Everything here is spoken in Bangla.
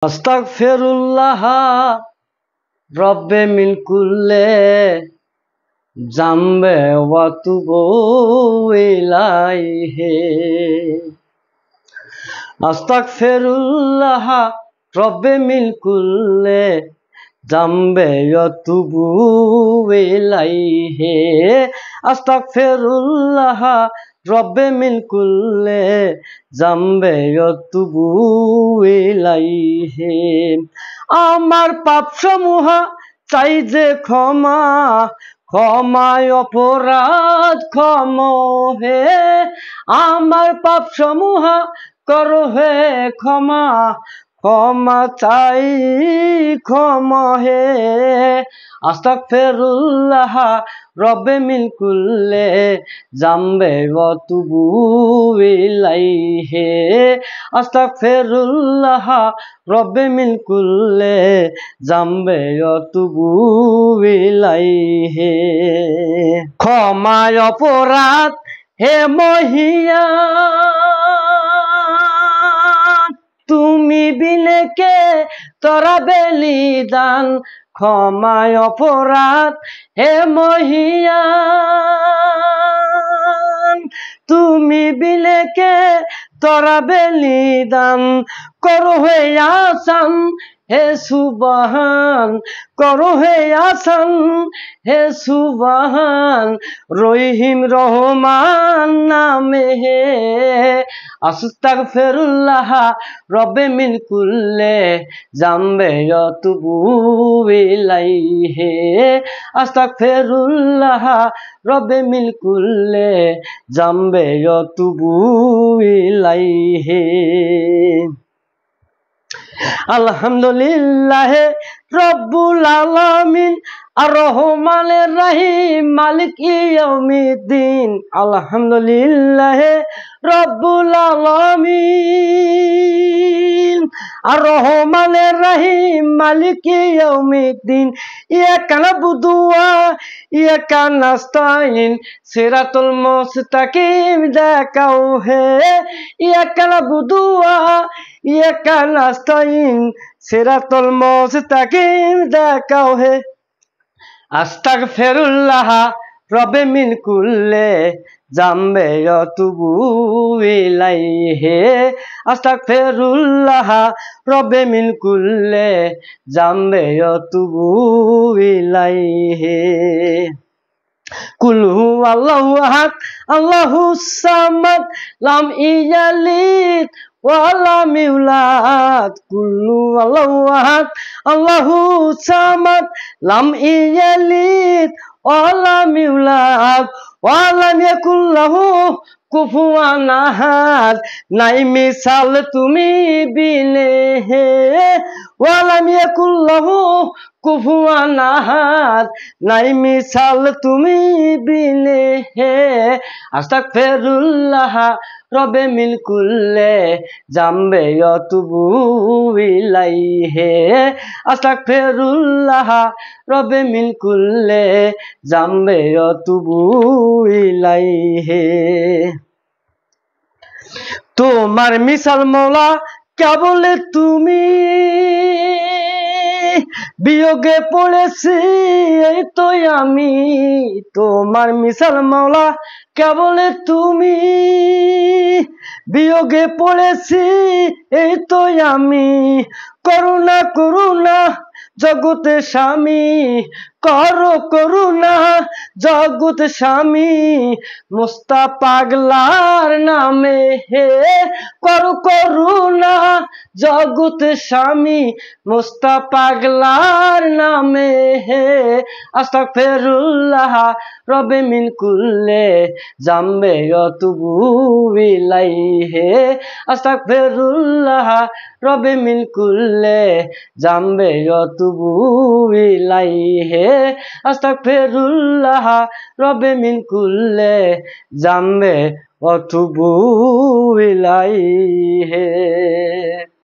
আস্তাগফিরুল্লাহ রব্বে মিন কুল্লে জামবে ওয়া তুবু ইলাইহি। আস্তাগফিরুল্লাহ রব্বে মিন কুল্লে জামবে ওয়া তুবু ইলাইহি। আস্তাগফিরুল্লাহ রব্বে মিন কুল্লে জামবে ওয়া তুবু ইলাইহি। আমার পাপ সমূহ চাই যে ক্ষমা, ক্ষমায় অপরাধ ক্ষম হে। আমার পাপ সমূহ করো হে ক্ষমা, ক্ষমা চাই ক্ষমা হে। আস্তাগফিরুল্লাহ রব্বে মিন কুল্লে জামবে ওয়া তুবু ইলাইহি। আস্তাগফিরুল্লাহ রব্বে মিন কুল্লে জামবে ওয়া তুবু ইলাইহি। ক্ষমায় অপরাধ হে মহিয়ান, তুমি বিনে কে তোরা বলিদান। ক্ষমায় অপরাধ হে মহিয়ান, তুমি বিনে কে তোরা বলিদান। করো হে আসান হে সুবহান, করো হে আসান হে সুবহান, রহিম রহমান নামে হে। আস্তাগফিরুল্লাহ রব্বে মিন কুল্লে জামবে ওয়া তুবু ইলাইহি। আস্তাগফিরুল্লাহ রব্বে মিন কুল্লে জামবে ওয়া তুবু ইলাইহি। আলহামদুলিল্লাহ রব্বুল আলামিন আর রহমানির রহিম মালিক ইয়াউমিদ্দিন। আলহামদুলিল্লাহ রব্বুল আলামিন আর রহমানির রহিম মালিক ইয়াউমিদ্দিন। ইয়াকা নাবুদু ওয়া ইয়াকা নাস্তাইন, সিরাতুল মুস্তাকিম দেখাও হে। ইয়াকা নাবুদু ওয়া ইয়াকা নাস্তাইন, সিরাতুল মুস্তাকিম দেখাও হে। আস্তাগফিরুল্লাহ রব্বে মিন কুল্লে জামবে ওয়া তুবু ইলাইহি। আস্তাগফিরুল্লাহ রব্বে মিন কুল্লে জামবে ওয়া তুবু ইলাইহি। কুল হুয়াল্লাহু আহাদ আল্লাহুস সামাদ লাম ইয়ালিদ ওয়া লাম ইউলাদ। কুল হুয়াল্লাহু আহাদ আল্লাহুস সামাদ লাম ইয়ালিদ ওয়া লাম ইউলাদ ওয়া লাম ইয়াকুল লাহু কুফুয়ান আহাদ। নাই মিসাল তুমি বিনে হে, ওয়া লাম ইয়াকুল লাহু কুফুয়ান আহাদ। নাই মিসাল তুমি বিনে হে। আস্তাগফিরুল্লাহ রব্বে মিন কুল্লে জামবে ওয়া তুবু ইলাইহি। আস্তাগফিরুল্লাহ রব্বে মিন কুল্লে জামবে ওয়া তুবু ইলাইহি। তোমার মিসাল মওলা কেবলে তুমি, বিয়োগে পড়েছি এই তো আমি। তোমার মিসাল মওলা কেবলে তুমি, বিয়োগে পড়েছি এই তো আমি। করুণা করুণা জগতে স্বামী, করো করুণা জগতে স্বামী, মুস্তা পাগলার নামে হে। করো করুণা জগতে স্বামী, মুস্তা পাগলার নামে হে। আস্তাগফিরুল্লাহ রব্বে মিন কুল্লে জামবে ওয়া তুবু ইলাইহি। আস্তাগফিরুল্লাহ রব্বে মিন কুল্লে জামবে ওয়া তুবু ইলাইহি। আস্তাগফিরুল্লাহ রব্বে মিন কুল্লে জামবে ওয়া তুবু ইলাইহি।